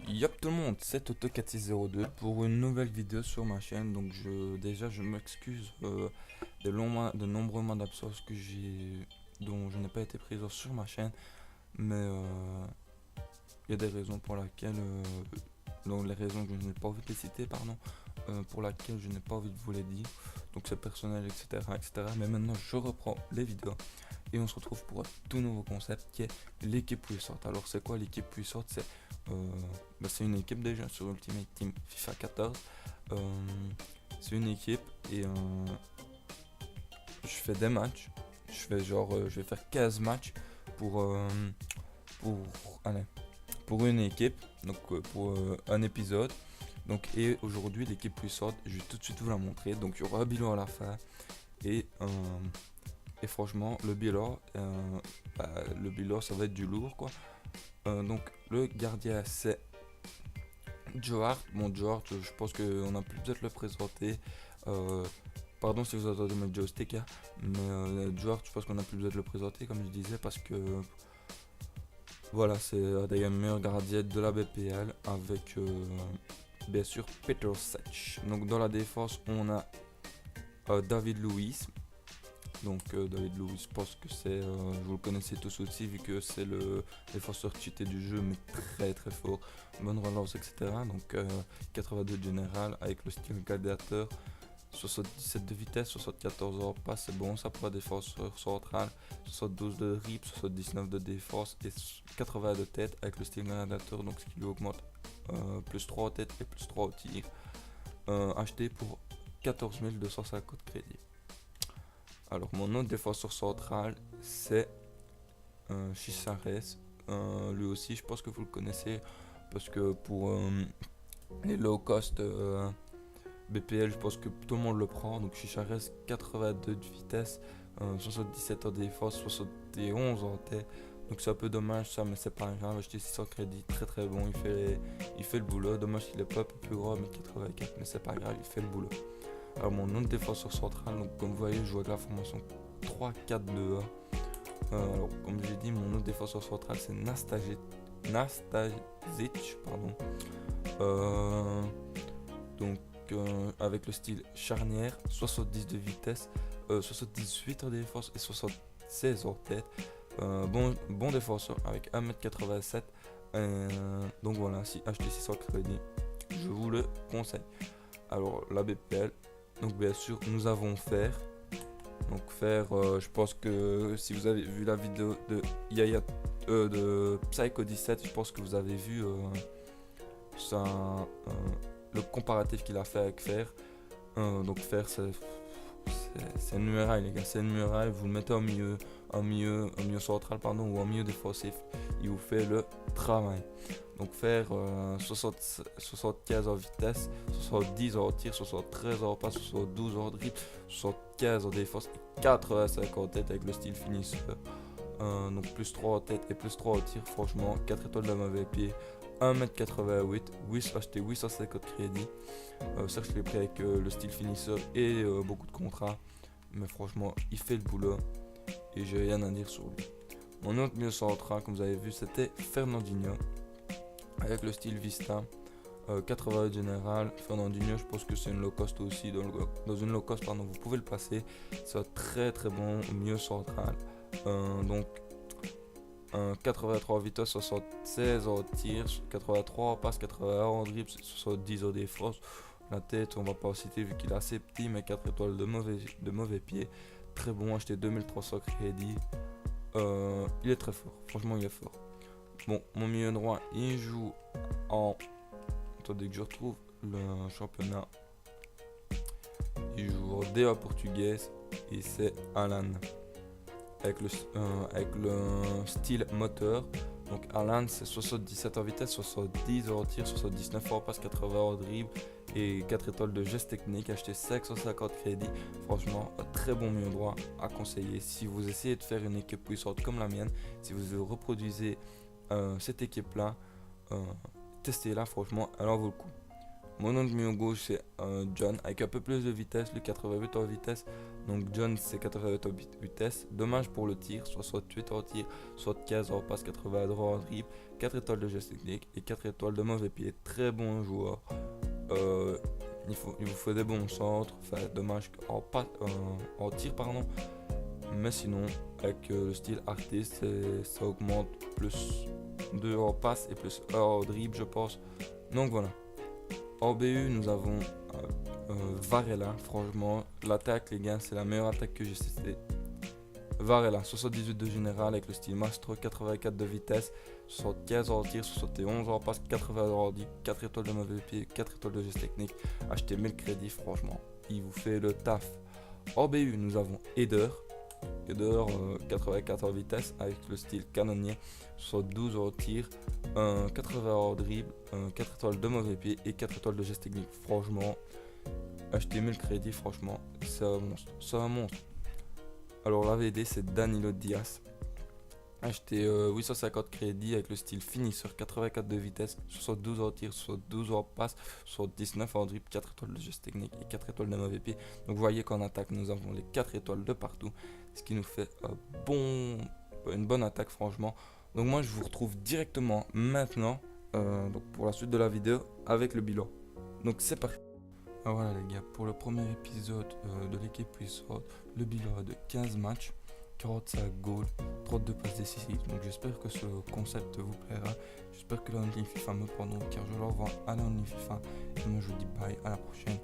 Yop tout le monde, c'est Toto4602 pour une nouvelle vidéo sur ma chaîne. Donc je m'excuse de nombreux mois d'absence dont je n'ai pas été présent sur ma chaîne, mais il y a des raisons pour lesquelles donc les raisons que je n'ai pas envie de les citer, pardon, pour lesquelles je n'ai pas envie de vous les dire. Donc c'est personnel, etc. Mais maintenant je reprends les vidéos et on se retrouve pour un tout nouveau concept qui est l'équipe puissante. Alors c'est quoi l'équipe puissante? C'est une équipe déjà sur Ultimate Team FIFA 14. Euh, c'est une équipe et je fais des matchs. Je vais faire 15 matchs pour, euh, pour, allez, pour une équipe, donc pour un épisode. Donc, et aujourd'hui, l'équipe puissante, je vais tout de suite vous la montrer. Donc, il y aura un bilan à la fin. Et, euh, et franchement, le bilan, ça va être du lourd, quoi. Donc, le gardien, c'est Joe Hart. Bon, Joe Hart, je pense qu'on a plus besoin de le présenter. Euh, Pardon si vous entendez mes joysticks, hein, mais Joe Hart, je pense qu'on a plus besoin de le présenter, comme je disais, parce que voilà, c'est un des meilleurs gardiens de la BPL avec bien sûr Peter Sech. Donc dans la défense, on a David Luiz. Donc David Luiz, je pense que vous le connaissez tous aussi vu que c'est le défenseur cheaté du jeu, mais très très fort, bonne relance, etc. Donc 82 de général avec le style gladiateur, 77 de vitesse, 74 hors passe, c'est bon ça pour un défenseur central, 72 de dribble, 79 de défense et 80 de tête avec le style gladiateur, donc ce qui lui augmente plus 3 au tête et plus 3 au tir. Acheté pour 14 250 crédits. Alors mon autre défenseur central c'est Chisares. Lui aussi je pense que vous le connaissez parce que pour les low cost BPL, je pense que tout le monde le prend. Donc Chichares, 82 de vitesse, 77 en défense, 71 en tête. Donc c'est un peu dommage ça, mais c'est pas grave. Acheter 600 crédits, très très bon. Il fait le boulot. Dommage qu'il est pas un peu plus gros, 1m84, mais c'est pas grave, il fait le boulot. Alors mon autre défenseur central, donc comme vous voyez, je joue avec la formation 3-4-2-1. Alors comme j'ai dit, mon autre défenseur central c'est Nastasic, pardon. Donc avec le style charnière, 70 de vitesse, 78 en défense et 76 en tête. Bon défenseur avec 1m87. Donc voilà, si achetez 600 crédits, je vous le conseille. Alors la BPL, donc bien sûr nous avons Fer. Donc Fer, je pense que si vous avez vu la vidéo de Yaya de Psycho 17, je pense que vous avez vu ça, le comparatif qu'il a fait avec Fer. Donc Fer, c'est une muraille, les gars, c'est une muraille. Vous le mettez au milieu central, pardon, ou au milieu défensif, il vous fait le travail. Donc Fer, 75 en vitesse, 70 en tir, 73 en passe, 72 en dribble, 75 en défense et 85 en tête avec le style finisseur. Donc plus 3 en tête et plus 3 en tir, franchement 4 étoiles de mauvais pied, 1m88, acheté 850 crédits. Certes, je l'ai pris avec le style finisseur et beaucoup de contrats, mais franchement, il fait le boulot et j'ai rien à dire sur lui. Mon autre milieu central, comme vous avez vu, c'était Fernandinho avec le style Vista. 80 général. Fernandinho, je pense que c'est une low cost aussi. Dans une low cost, pardon, vous pouvez le passer. C'est un très très bon milieu central. Donc 83 vitesse, 76 en tir, 83 en passe, 81 en dribble, 70 en défense. La tête, on va pas citer vu qu'il est assez petit, mais 4 étoiles de mauvais pied. Très bon, acheté 2300 crédits. Il est très fort, franchement il est fort. Bon, mon milieu droit, il joue en... Attendez que je retrouve le championnat. Il joue en DA portugaise et c'est Alan. Avec le style moteur. Donc Alan c'est 77 en vitesse, 70 en tir, 79 en passe, 80 en dribble et 4 étoiles de geste technique, acheté 550 crédits. Franchement, un très bon milieu droit à conseiller si vous essayez de faire une équipe puissante comme la mienne. Si vous reproduisez cette équipe là, testez-la, franchement elle en vaut le coup. Mon ennemi au gauche c'est John avec un peu plus de vitesse, lui 88 en vitesse. Donc John c'est 88 en vitesse. Dommage pour le tir, 68 en tir, 75 en passe, 83 en dribble, 4 étoiles de geste technique et 4 étoiles de mauvais pied. Très bon joueur. Il vous faut des bons centres. Enfin, dommage en tir, pardon. Mais sinon, avec le style artiste, ça augmente plus 2 en passe et plus 1 en dribble, je pense. Donc voilà. En BU, nous avons Varela. Franchement, l'attaque, les gars, c'est la meilleure attaque que j'ai testée. Varela, 78 de général avec le style Mastro, 84 de vitesse, 75 en tir, 71 en passe, 80 en dribble, 4 étoiles de mauvais pied, 4 étoiles de geste technique. Achetez 1000 crédits, franchement, il vous fait le taf. En BU, nous avons Eder. 84 en vitesse avec le style canonnier, 72 en tir, 80 en dribble, 4 étoiles de mauvais pied et 4 étoiles de geste technique. Franchement, achetez 1000 crédits, franchement, c'est un monstre. C'est un monstre. Alors la VD c'est Danilo Diaz. Acheté 850 crédits avec le style finisseur, 84 de vitesse, 72 en tir, 72 en passe, 79 en dribble, 4 étoiles de geste technique et 4 étoiles de mauvais pied. Donc vous voyez qu'en attaque nous avons les 4 étoiles de partout, ce qui nous fait une bonne attaque franchement. Donc moi je vous retrouve directement maintenant donc pour la suite de la vidéo avec le bilan. Donc c'est parti. Alors voilà les gars, pour le premier épisode de l'équipe puissante, le bilan est de 15 matchs, 45 goals, 32 passes décisives. Donc j'espère que ce concept vous plaira. J'espère que l'Only FIFA me prendront car je leur vends à l'Only FIFA. Et moi je vous dis bye, à la prochaine.